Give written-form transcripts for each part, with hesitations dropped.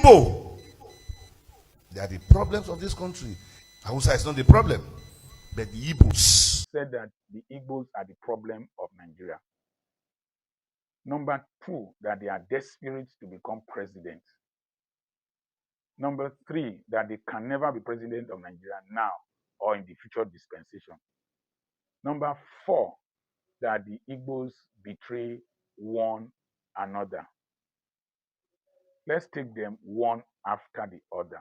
Igbo, they are the problems of this country. Hausa is not the problem, but the Igbos. Said that the Igbos are the problem of Nigeria. Number two, that they are desperate to become president. Number three, that they can never be president of Nigeria now or in the future dispensation. Number four, that the Igbos betray one another. Let's take them one after the other.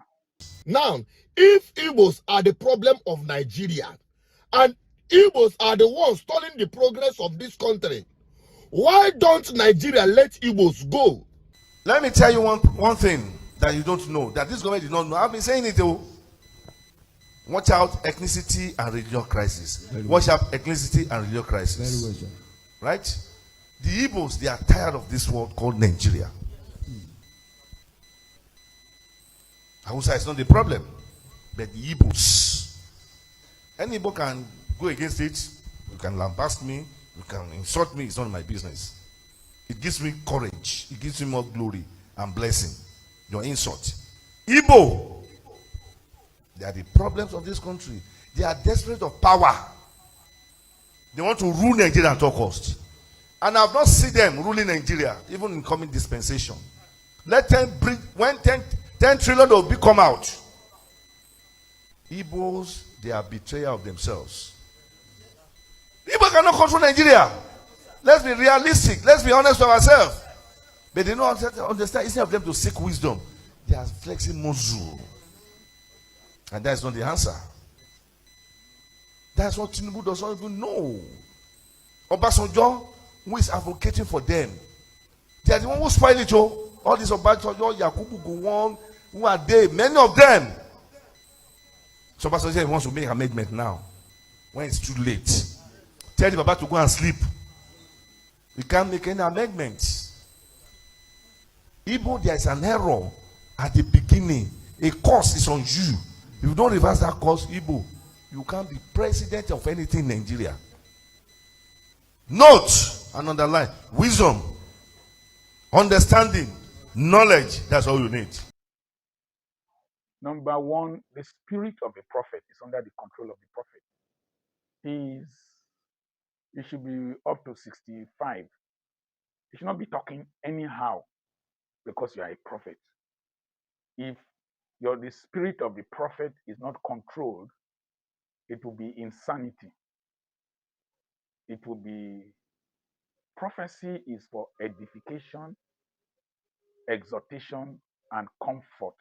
Now, if Igbos are the problem of Nigeria, and Igbos are the ones stalling the progress of this country, why don't Nigeria let Igbos go? Let me tell you one thing that you don't know, that this government did not know. I've been saying it though. Watch out ethnicity and religion crisis. Watch out ethnicity and religion crisis. Right? The Igbos, they are tired of this world called Nigeria. Hausa is not the problem, but the Igbos. Any Igbo can go against it. You can lambast me. You can insult me. It's not my business. It gives me courage. It gives me more glory and blessing. Your insult. Igbo, they are the problems of this country. They are desperate of power. They want to rule Nigeria at all cost. And I've not seen them ruling Nigeria, even in coming dispensation. Let them bring, when 10 trillion will come out. Igbos, they are betrayer of themselves. Igbo cannot control Nigeria. Let's be realistic. Let's be honest with ourselves. But they don't understand. Instead of them to seek wisdom, they are flexing muscle. And that's not the answer. That's what Tinubu does not even know. Obasanjo, who is advocating for them, they are the one who spoil it. All these Obasanjo, Yakubu Gowon, who are they? Many of them. So Obasanjo wants to make an amendment now, when it's too late. Tell the Baba to go and sleep. We can't make any amendments. Igbo, there is an error at the beginning. A course is on you. If you don't reverse that course, Igbo, you can't be president of anything in Nigeria. Note and underline: wisdom, understanding, knowledge. That's all you need. Number one, the spirit of a prophet is under the control of the prophet. He should be up to 65. He should not be talking anyhow because you are a prophet. If the spirit of the prophet is not controlled, it will be insanity. It will be, prophecy is for edification, exhortation, and comfort,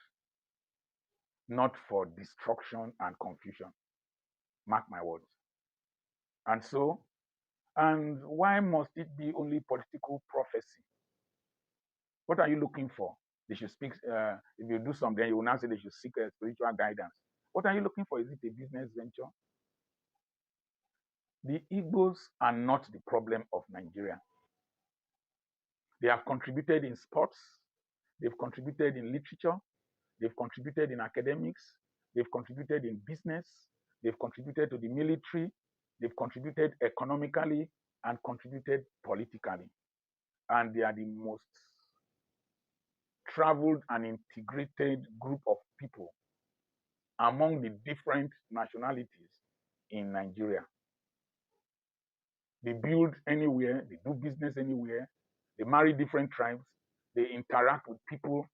not for destruction and confusion. Mark my words. And why must it be only political prophecy? What are you looking for? They should speak, if you do something, you will now say they should seek spiritual guidance. What are you looking for? Is it a business venture? The Igbos are not the problem of Nigeria. They have contributed in sports, they've contributed in literature, they've contributed in academics, they've contributed in business, they've contributed to the military, they've contributed economically, and contributed politically. And they are the most traveled and integrated group of people among the different nationalities in Nigeria. They build anywhere, they do business anywhere, they marry different tribes, they interact with people.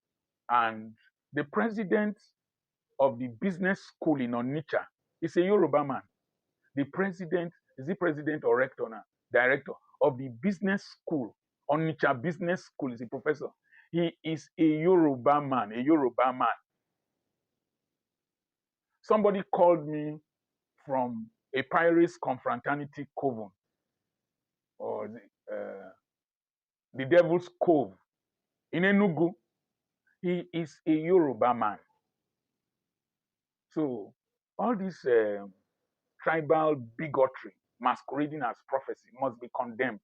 And the president of the business school in Onitsha is a Yoruba man. The president, is the president or rector now? Director of the business school, Onitsha Business School, is a professor. He is a Yoruba man, a Yoruba man. Somebody called me from a Pirates Confraternity Coven, or the Devil's Cove in Enugu. He is a Yoruba man. So all this tribal bigotry masquerading as prophecy must be condemned.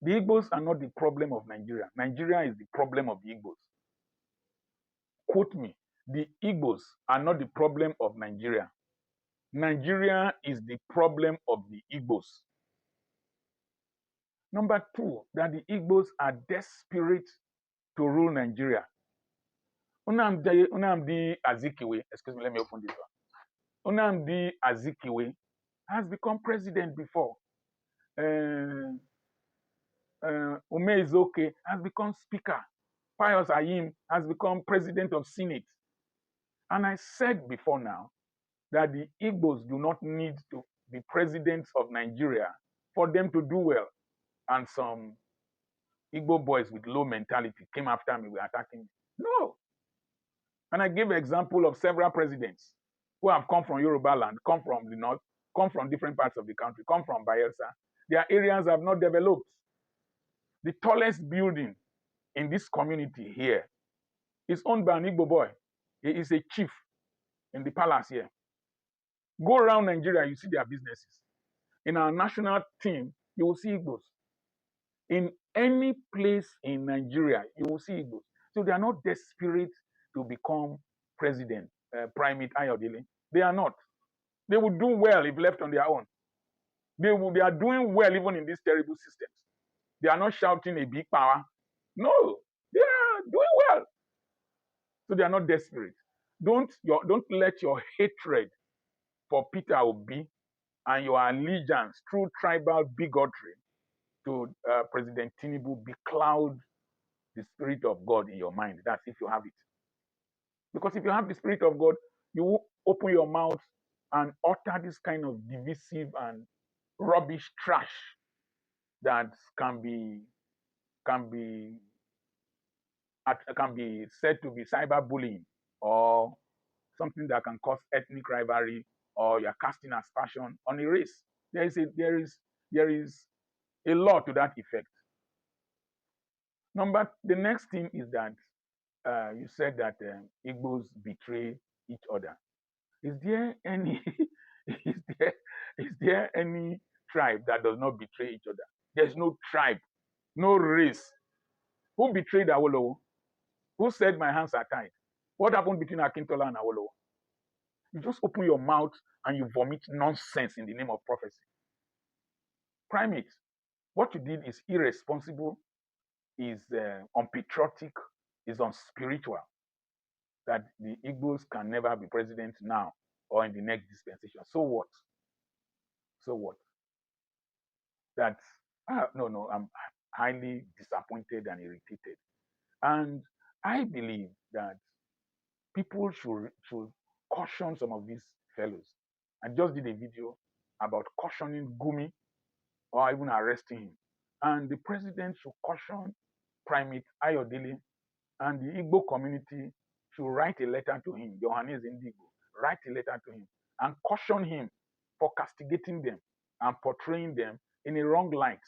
The Igbos are not the problem of Nigeria. Nigeria is the problem of the Igbos. Quote me, the Igbos are not the problem of Nigeria. Nigeria is the problem of the Igbos. Number two, that the Igbos are desperate to rule Nigeria. Nnamdi Azikiwe, excuse me, let me open this one. Nnamdi Azikiwe has become president before. Umezoke has become speaker. Pius Ayim has become president of Senate. And I said before now that the Igbos do not need to be presidents of Nigeria for them to do well. And some Igbo boys with low mentality came after me, were attacking me. No. And I gave an example of several presidents who have come from Yoruba land, come from the north, come from different parts of the country, come from Bayelsa. Their areas have not developed. The tallest building in this community here is owned by an Igbo boy. He is a chief in the palace here. Go around Nigeria, you see their businesses. In our national team, you will see Igbos. In any place in Nigeria, you will see Igbos. So they are not desperate to become president, primate Ayodele. They are not. They will do well if left on their own. They are doing well even in these terrible systems. They are not shouting a big power. No, they are doing well. So they are not desperate. Don't let your hatred for Peter Obi and your allegiance through tribal bigotry to President Tinubu becloud the Spirit of God in your mind. That's if you have it. Because if you have the Spirit of God, you will open your mouth and utter this kind of divisive and rubbish trash that can be said to be cyberbullying or something that can cause ethnic rivalry, or you're casting aspersion on a race. There is a law to that effect. The next thing is that you said that Igbos betray each other. Is there any is there any tribe that does not betray each other? There's no tribe, no race. Who betrayed Awolowo? Who said my hands are tied? What happened between Akintola and Awolowo? You just open your mouth and you vomit nonsense in the name of prophecy. Primate, what you did is irresponsible, is unpatriotic, is unspiritual. That the Igbos can never be president now or in the next dispensation. So what? So what? That no, I'm highly disappointed and irritated. And I believe that people should caution some of these fellows. I just did a video about cautioning Gumi or even arresting him. And the president should caution Primate Ayodele, and the Igbo community should write a letter to him, Johannes Indigo, write a letter to him and caution him for castigating them and portraying them in a wrong light.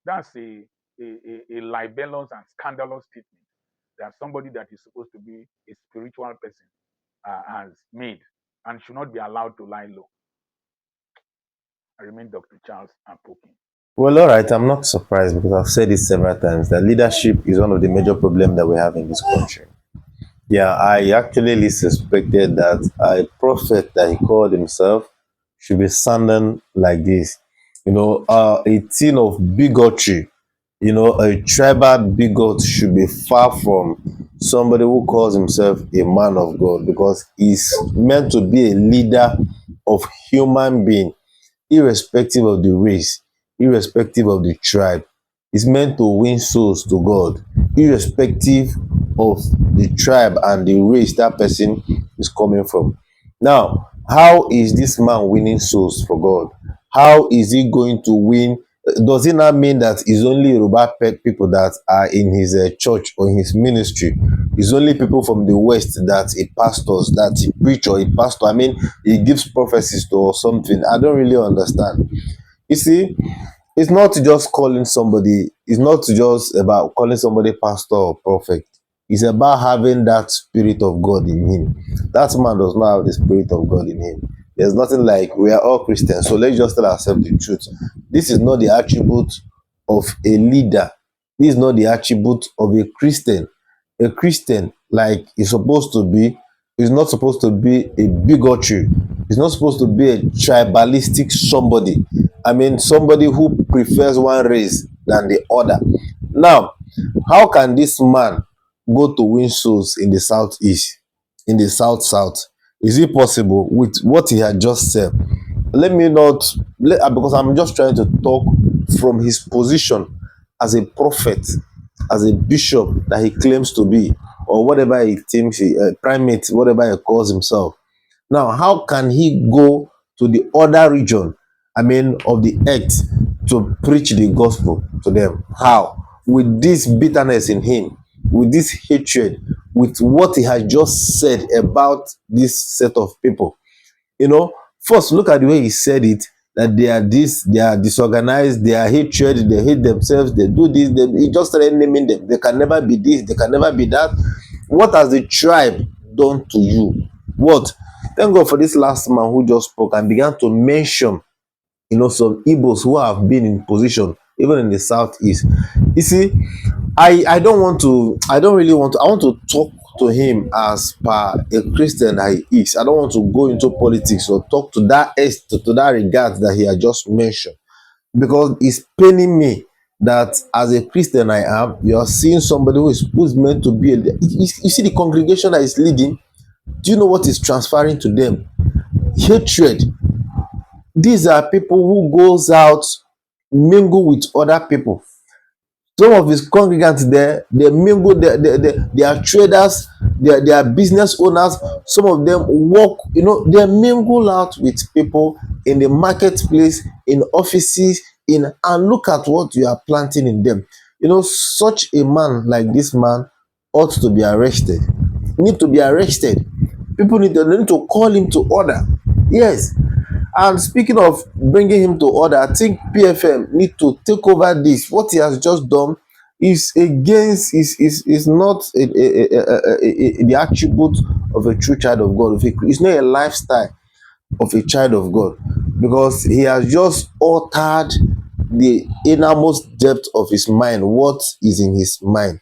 That's a libelous and scandalous statement that somebody that is supposed to be a spiritual person has made and should not be allowed to lie low. I remain Dr. Charles Apokin. Well, all right, I'm not surprised because I've said it several times that leadership is one of the major problems that we have in this country. Yeah, I actually suspected that a prophet that he called himself should be sounding like this. A thing of bigotry, a tribal bigot should be far from somebody who calls himself a man of God, because he's meant to be a leader of human being, irrespective of the race, irrespective of the tribe. Is meant to win souls to God, irrespective of the tribe and the race that person is coming from. Now, how is this man winning souls for God? How is he going to win? Does it not mean that it's only Yoruba people that are in his church or in his ministry? It's only people from the West that he pastors, that he preach, or he pastor. I mean, he gives prophecies to or something. I don't really understand. You see, it's not just calling somebody, it's not just about calling somebody pastor or prophet. It's about having that Spirit of God in him. That man does not have the Spirit of God in him. There's nothing like we are all Christians, so let's just tell ourselves the truth. This is not the attribute of a leader. This is not the attribute of a Christian. A Christian, like is supposed to be, is not supposed to be a bigotry. It's not supposed to be a tribalistic somebody. I mean, somebody who prefers one race than the other. Now, How can this man go to win souls in the southeast, in the south? Is it possible with what he had just said? Let me not because I'm just trying to talk from his position as a prophet, as a bishop that he claims to be, or whatever he thinks, primate, whatever he calls himself. Now, how can he go to the other region, I mean, of the earth, to preach the gospel to them? How? With this bitterness in him, with this hatred, with what he has just said about this set of people. You know, first look at the way he said it, that they are this, they are disorganized, they are hatred, they hate themselves, they do this, he just started naming them. They can never be this, they can never be that. What has the tribe done to you? What? Thank God for this last man who just spoke and began to mention, some Igbos who have been in position even in the southeast. You see, I don't really want to, I want to talk to him as per a Christian that he is. I don't want to go into politics or talk to that regard that he had just mentioned, because it's paining me that as a Christian I am, you are seeing somebody who's meant to be you see the congregation that is leading. Do you know what is transferring to them? Hatred. These are people who goes out, mingle with other people. Some of his congregants there, they mingle, they are traders, they are business owners. Some of them work, they mingle out with people in the marketplace, in offices, and look at what you are planting in them. Such a man like this man ought to be arrested. Need to be arrested. People need to call him to order. Yes. And speaking of bringing him to order, I think PFM need to take over this. What he has just done is against, is not the attribute of a true child of God. It's not a lifestyle of a child of God, because he has just altered the innermost depth of his mind, what is in his mind.